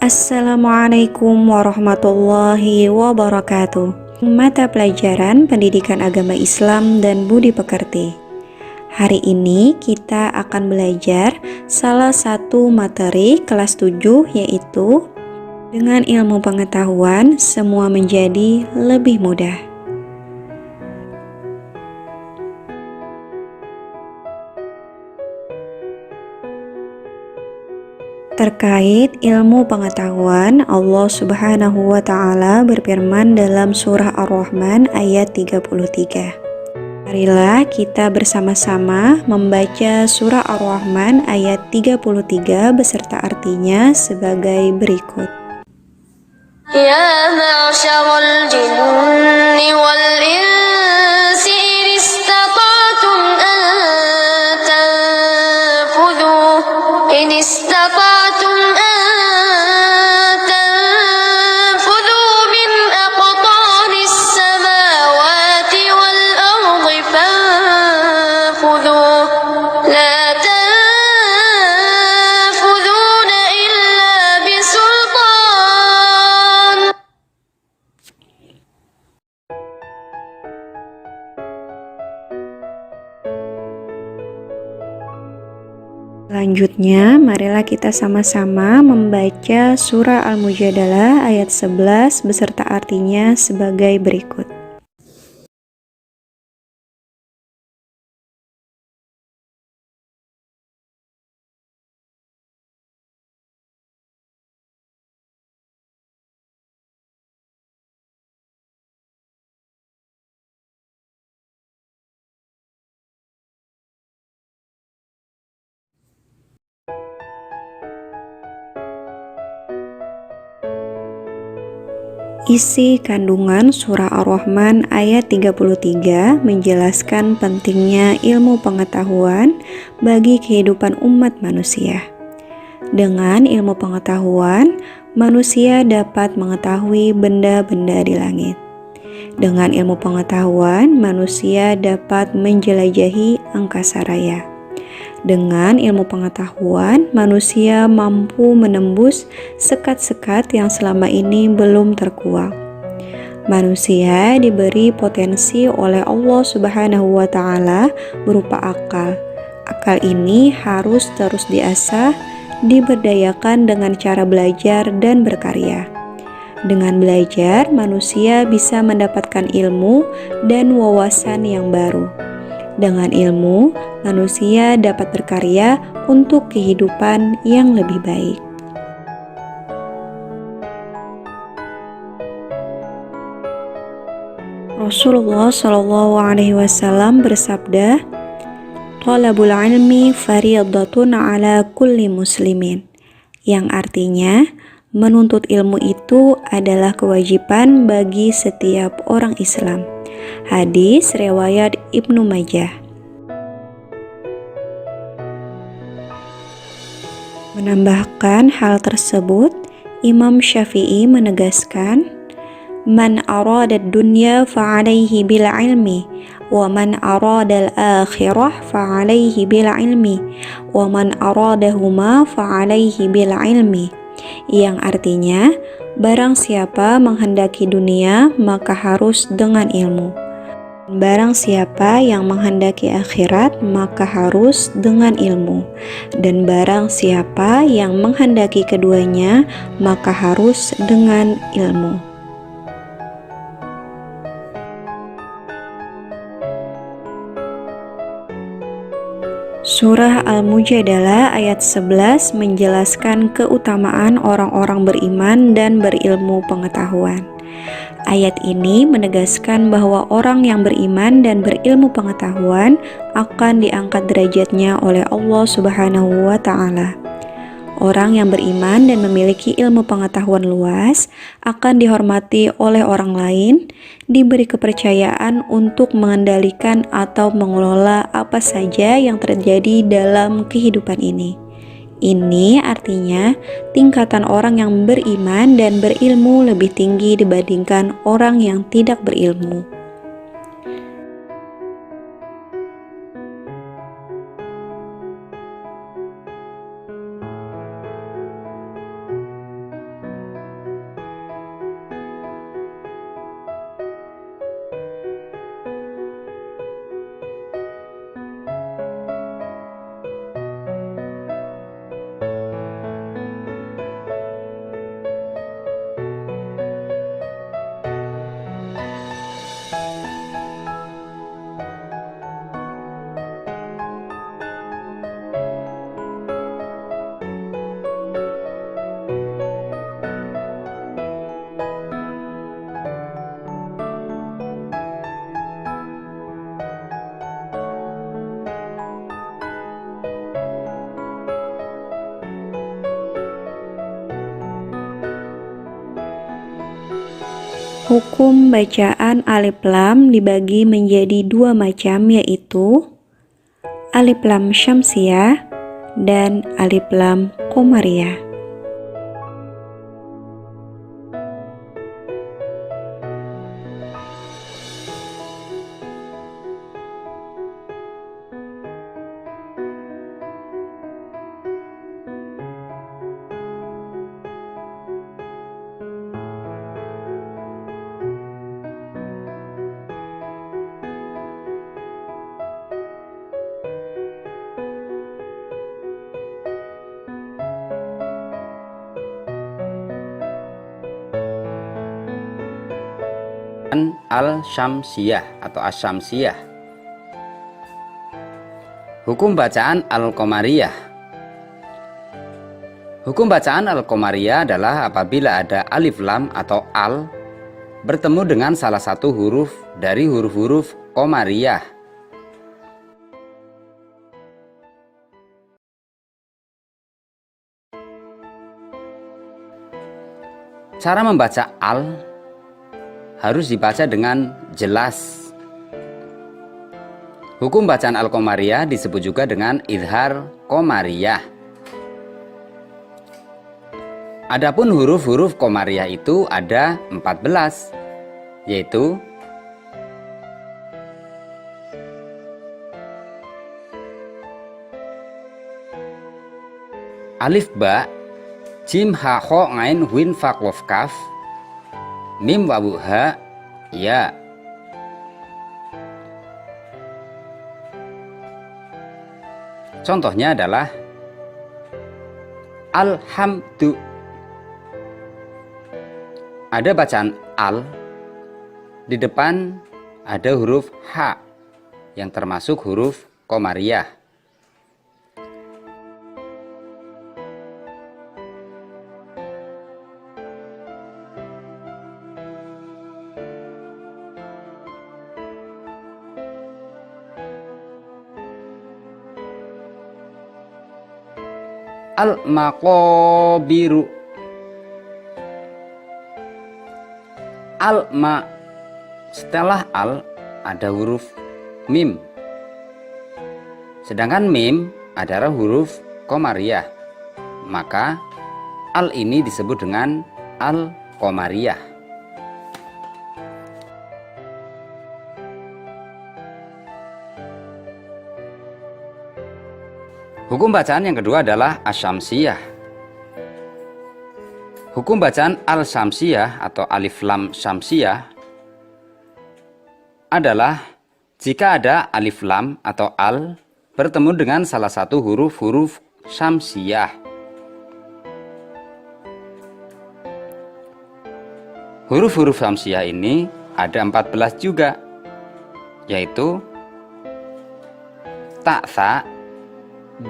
Assalamualaikum warahmatullahi wabarakatuh. Mata pelajaran Pendidikan Agama Islam dan Budi Pekerti. Hari ini kita akan belajar salah satu materi kelas 7, yaitu dengan ilmu pengetahuan semua menjadi lebih mudah. Terkait ilmu pengetahuan, Allah Subhanahu wa Ta'ala berfirman dalam surah Ar-Rahman ayat 33. Marilah kita bersama-sama membaca surah Ar-Rahman ayat 33 beserta artinya sebagai berikut. Ya ma'syaral jinni wal insi in istata'tum an tanfudhu in istata'tum an tanfudhu min aqtaris samawati wal ardi fanfudhu la tanfudhuna illa bisultan. Selanjutnya, marilah kita sama-sama membaca surah Al-Mujadalah ayat 11 beserta artinya sebagai berikut. Isi kandungan surah Ar-Rahman ayat 33 menjelaskan pentingnya ilmu pengetahuan bagi kehidupan umat manusia. Dengan ilmu pengetahuan, manusia dapat mengetahui benda-benda di langit. Dengan ilmu pengetahuan, manusia dapat menjelajahi angkasa raya. Dengan ilmu pengetahuan, manusia mampu menembus sekat-sekat yang selama ini belum terkuak. Manusia diberi potensi oleh Allah Subhanahu wa Ta'ala berupa akal. Akal ini harus terus diasah, diberdayakan dengan cara belajar dan berkarya. Dengan belajar, manusia bisa mendapatkan ilmu dan wawasan yang baru. Dengan ilmu, manusia dapat berkarya untuk kehidupan yang lebih baik. Rasulullah Shallallahu Alaihi Wasallam bersabda, "Thalabul ilmi fariyadatun ala kulli muslimin," yang artinya menuntut ilmu itu adalah kewajiban bagi setiap orang Islam. Hadis riwayat Ibnu Majah. Menambahkan hal tersebut, Imam Syafi'i menegaskan, "Man arada dunya fa'alaihi bil ilmi, wa man arada al-akhirah fa'alaihi bil ilmi, wa man aradahuma fa'alaihi bil ilmi," yang artinya, barang siapa menghendaki dunia maka harus dengan ilmu. Barang siapa yang menghendaki akhirat maka harus dengan ilmu. Dan barang siapa yang menghendaki keduanya maka harus dengan ilmu. Surah Al-Mujadalah ayat 11 menjelaskan keutamaan orang-orang beriman dan berilmu pengetahuan. Ayat ini menegaskan bahwa orang yang beriman dan berilmu pengetahuan akan diangkat derajatnya oleh Allah Subhanahu wa Ta'ala. Orang yang beriman dan memiliki ilmu pengetahuan luas akan dihormati oleh orang lain, diberi kepercayaan untuk mengendalikan atau mengelola apa saja yang terjadi dalam kehidupan ini. Ini artinya tingkatan orang yang beriman dan berilmu lebih tinggi dibandingkan orang yang tidak berilmu. Hukum bacaan alif lam dibagi menjadi dua macam, yaitu alif lam syamsiyah dan alif lam qamariyah. Al-Syamsiyah atau Asy-Syamsiyah. Hukum bacaan Al-Qamariyah. Hukum bacaan Al-Qamariyah adalah apabila ada alif lam atau al bertemu dengan salah satu huruf dari huruf-huruf Qamariyah. Cara membaca al harus dibaca dengan jelas. Hukum bacaan Al-Qamariyah disebut juga dengan idhar Qamariyah. Adapun huruf-huruf Qamariyah itu ada 14, yaitu alif ba, jim ha kho ngain win fa qaf kaf, mim wawu ha ya. Contohnya adalah alhamdu. Ada bacaan al, di depan ada huruf ha yang termasuk huruf Qamariyah. Al-maqabiru. Al-ma, setelah al ada huruf mim. Sedangkan mim adalah huruf Qamariyah. Maka al ini disebut dengan al-Qamariyah. Hukum bacaan yang kedua adalah Asy-Syamsiyah. Hukum bacaan Al-Syamsiyah atau alif lam syamsiyah adalah jika ada alif lam atau al bertemu dengan salah satu huruf-huruf syamsiyah. Huruf-huruf syamsiyah ini ada 14 juga, yaitu ta, tha,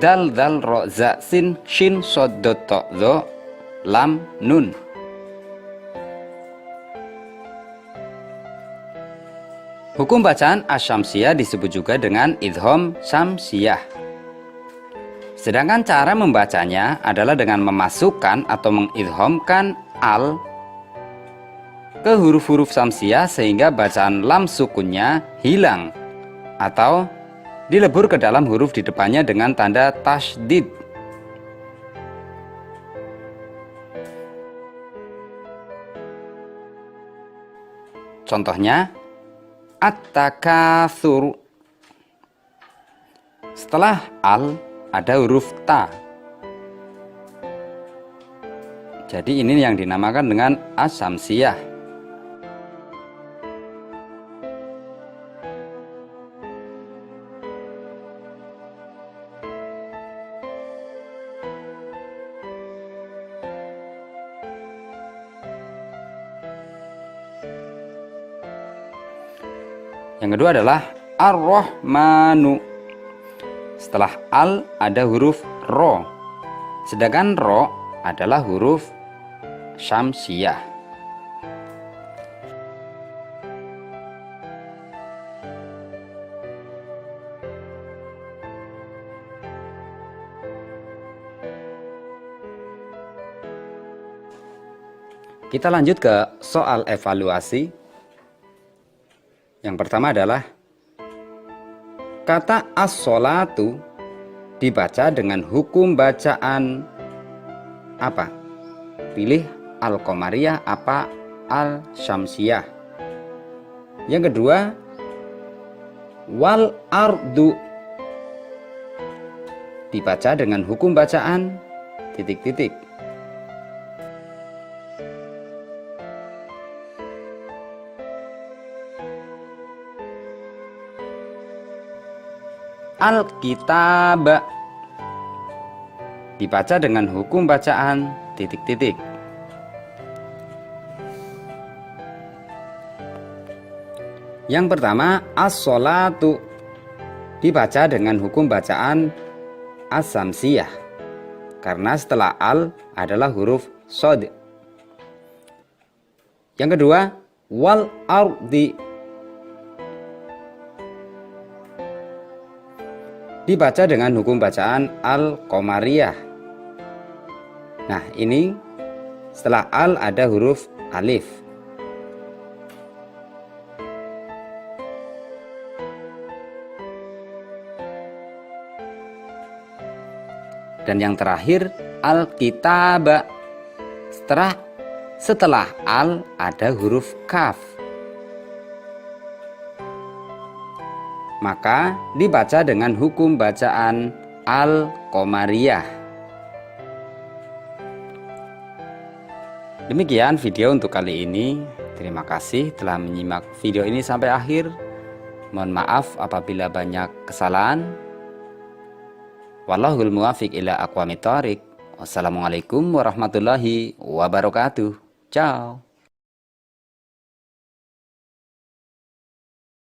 dal, dal, ro, za, sin, shin, sod, dot, to, zo, lam, nun. Hukum bacaan Asy-Syamsiyah disebut juga dengan idgham syamsiyah. Sedangkan cara membacanya adalah dengan memasukkan atau mengidghamkan al ke huruf-huruf syamsiyah sehingga bacaan lam sukunnya hilang atau dilebur ke dalam huruf di depannya dengan tanda tasydid. Contohnya at-takatsur. Setelah al ada huruf ta. Jadi ini yang dinamakan dengan Asy-Syamsiyah. Yang kedua adalah Ar-Rahmanu. Setelah al ada huruf ro. Sedangkan ro adalah huruf syamsiyah. Kita lanjut ke soal evaluasi. Yang pertama adalah kata as-sholatu dibaca dengan hukum bacaan apa? Pilih al-qamariyah apa al-syamsiyah. Yang kedua, wal ardu dibaca dengan hukum bacaan titik-titik. Al-kitab dibaca dengan hukum bacaan titik-titik. Yang pertama, as-sholatu dibaca dengan hukum bacaan as-samsiyah karena setelah al adalah huruf shod. Yang kedua, wal ardi dibaca dengan hukum bacaan al-qamariyah. Nah, ini setelah al ada huruf alif. Dan yang terakhir, al-kitab. Setelah al ada huruf kaf. Maka dibaca dengan hukum bacaan al-qamariyah. Demikian video untuk kali ini. Terima kasih telah menyimak video ini sampai akhir. Mohon maaf apabila banyak kesalahan. Wallahul muwaffiq ila aqwamit thoriq. Wassalamualaikum warahmatullahi wabarakatuh. Ciao.